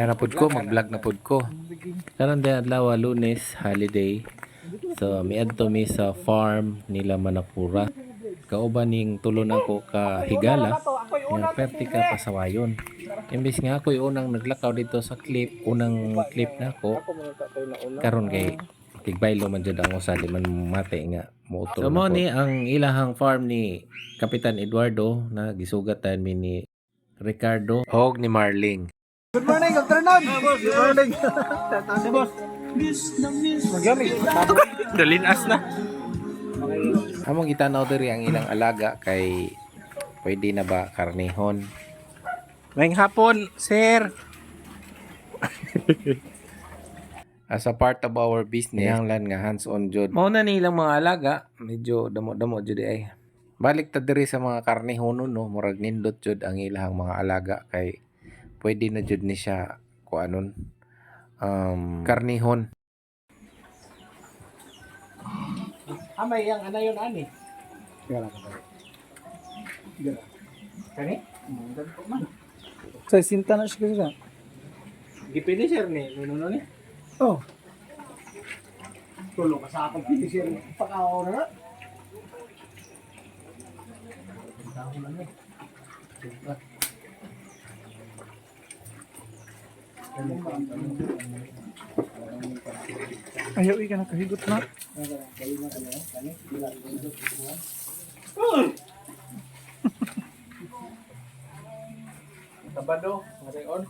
Kaya na pod ko, mag-vlog na pod ko. Karon day adlaw Lunes, holiday. So miadto mi sa farm nila Manakura. Kauban ning tulo na ko ka higala nga perti ka pasawayon. Imbis nga ako'y unang naglakaw dito sa clip, unang clip na ako. Karon kay tigbaylo man jud ang usa di man mate nga moutro. So mo ni ang ilahang farm ni Kapitan Eduardo na gisugatan mi ni Ricardo og ni Marling. Good morning, Dr. Non. Good morning. Si boss. Magyami. Dalinas na. Among gitanaw diri ang ilang alaga kay pwede na ba karnihon. Ngayong hapon, sir. As a part of our business, lang nga hands-on jud. Mao na nilang mga alaga, medyo damo-damo jud ay. Balik ta diri sa mga karnihonon no, murag nindot jud ang ilang mga alaga kay pwede na jud ni siya kuanon karnihon. Amay yang anayon ani. Gara ka ba? Gara. Kani? Man. Sa sinta na siya siya. Gipinisher ni nuno ni. Oh. Tulo ka sa akong finisher. Pakaw na. Tahu na ni. Ayaw ka na kahigot na. Tabado, ngayon.